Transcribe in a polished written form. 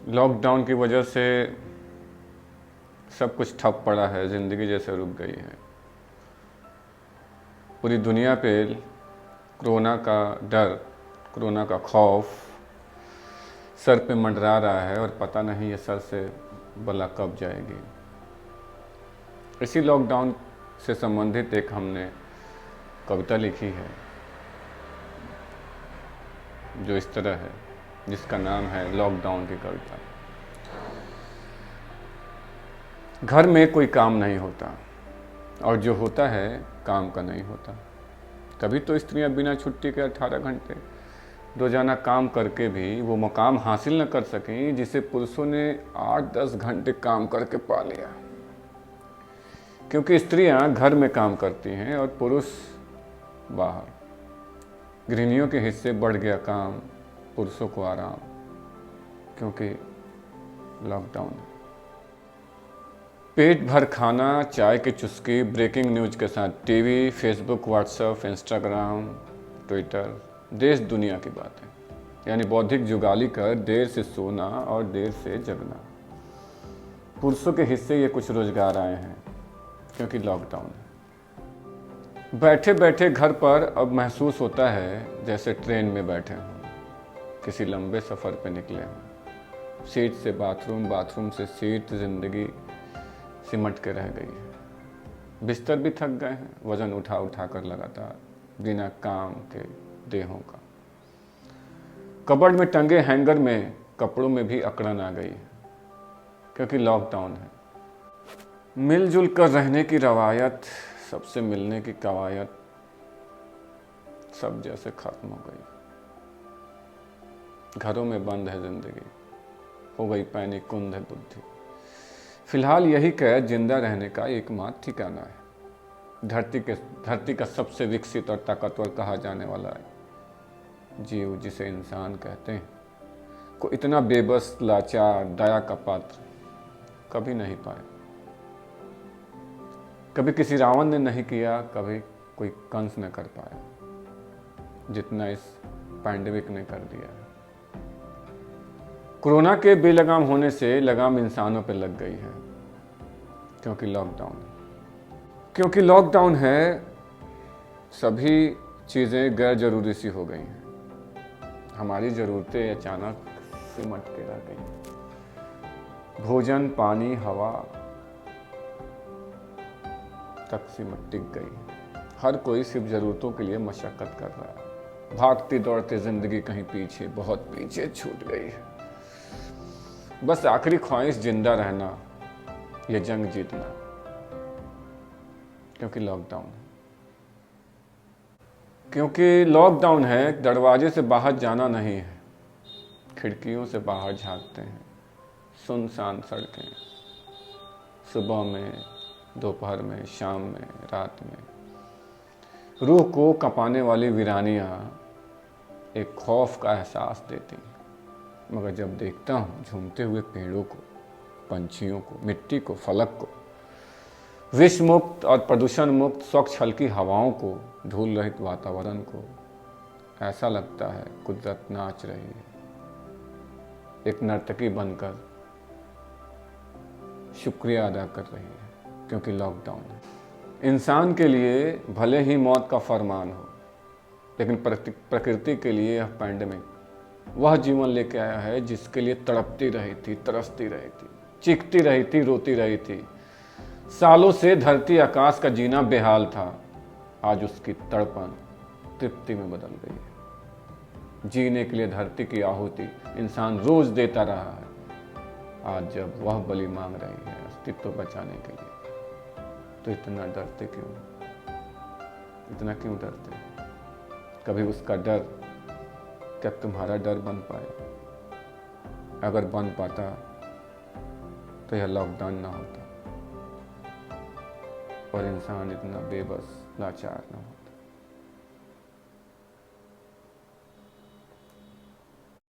Lockdown की वजह से सब कुछ ठप पड़ा है, ज़िंदगी जैसे रुक गई है। पूरी दुनिया पे कोरोना का डर, कोरोना का खौफ सर पे मंडरा रहा है और पता नहीं ये सर से बला कब जाएगी। इसी लॉकडाउन से संबंधित एक हमने कविता लिखी है जो इस तरह है, जिसका नाम है लॉकडाउन की कविता। घर में कोई काम नहीं होता और जो होता है काम का नहीं होता। तभी तो स्त्रियां बिना छुट्टी के 18 घंटे रोजाना काम करके भी वो मुकाम हासिल न कर सकें जिसे पुरुषों ने 8-10 घंटे काम करके पा लिया। क्योंकि स्त्रियां घर में काम करती हैं और पुरुष बाहर। गृहिणियों के हिस्से बढ़ गया काम, पुरुषों को आराम, क्योंकि लॉकडाउन है। पेट भर खाना, चाय की चुस्की, ब्रेकिंग न्यूज़ के साथ TV, Facebook, WhatsApp, Instagram, Twitter, देश दुनिया की बात है। यानी बौद्धिक जुगाली कर देर से सोना और देर से जगना। पुरुषों के हिस्से ये कुछ रोजगार आए हैं क्योंकि लॉकडाउन है। बैठे बैठे घर पर अब महसूस होता है जैसे ट्रेन में बैठे हों, किसी लंबे सफ़र पे निकले हों। सीट से बाथरूम, बाथरूम से सीट, जिंदगी सिमट के रह गई है। बिस्तर भी थक गए हैं, वजन उठा उठा कर लगातार, बिना काम के देहों का। कबर्ड में टंगे हैंगर में कपड़ों में भी अकड़न आ गई है क्योंकि लॉकडाउन है। मिलजुल कर रहने की रवायत, सबसे मिलने की कवायद सब जैसे खत्म हो गई। घरों में बंद है जिंदगी, हो गई पैनिक कुंद है बुद्धि। फिलहाल यही कैद जिंदा रहने का एकमात्र ठिकाना है। धरती का सबसे विकसित और ताकतवर कहा जाने वाला है जीव, जिसे इंसान कहते हैं, को इतना बेबस, लाचार, दया का पात्र कभी नहीं पाया। कभी किसी रावण ने नहीं किया, कभी कोई कंस न कर पाया जितना इस पैंडेमिक ने कर दिया है। कोरोना के बेलगाम होने से लगाम इंसानों पर लग गई है क्योंकि लॉकडाउन है। क्योंकि लॉकडाउन है, सभी चीज़ें गैर जरूरी सी हो गई हैं। हमारी ज़रूरतें अचानक सिमट के रह गई। भोजन, पानी, हवा तक सिमट टिक गई। हर कोई सिर्फ ज़रूरतों के लिए मशक्क़त कर रहा है। भागती दौड़ती ज़िंदगी कहीं पीछे, बहुत पीछे छूट गई है। बस आखिरी ख्वाहिश जिंदा रहना, ये जंग जीतना, क्योंकि लॉकडाउन है। क्योंकि लॉकडाउन है, दरवाजे से बाहर जाना नहीं है, खिड़कियों से बाहर झांकते हैं सुनसान सड़कें। सुबह में, दोपहर में, शाम में, रात में रूह को कंपाने वाली वीरानियां एक खौफ का एहसास देती हैं। मगर जब देखता हूँ झूमते हुए पेड़ों को, पंछियों को, मिट्टी को, फलक को, विष मुक्त और प्रदूषण मुक्त स्वच्छ हल्की हवाओं को, धूल रहित वातावरण को, ऐसा लगता है कुदरत नाच रही है, एक नर्तकी बनकर शुक्रिया अदा कर रही है। क्योंकि लॉकडाउन है। इंसान के लिए भले ही मौत का फरमान हो, लेकिन प्रकृति के लिए यह पैंडेमिक वह जीवन लेके आया है जिसके लिए तड़पती रही थी, तरसती रही थी, चीखती रही थी, रोती रही थी। सालों से धरती आकाश का जीना बेहाल था, आज उसकी तड़पन तृप्ति में बदल गई है। जीने के लिए धरती की आहुति इंसान रोज देता रहा है। आज जब वह बलि मांग रही है अस्तित्व बचाने के लिए, तो इतना डरते क्यों? इतना क्यों डरते? कभी उसका डर क्या तुम्हारा डर बन पाए? अगर बन पाता तो यह लॉकडाउन ना होता और इंसान इतना बेबस, लाचार ना होता।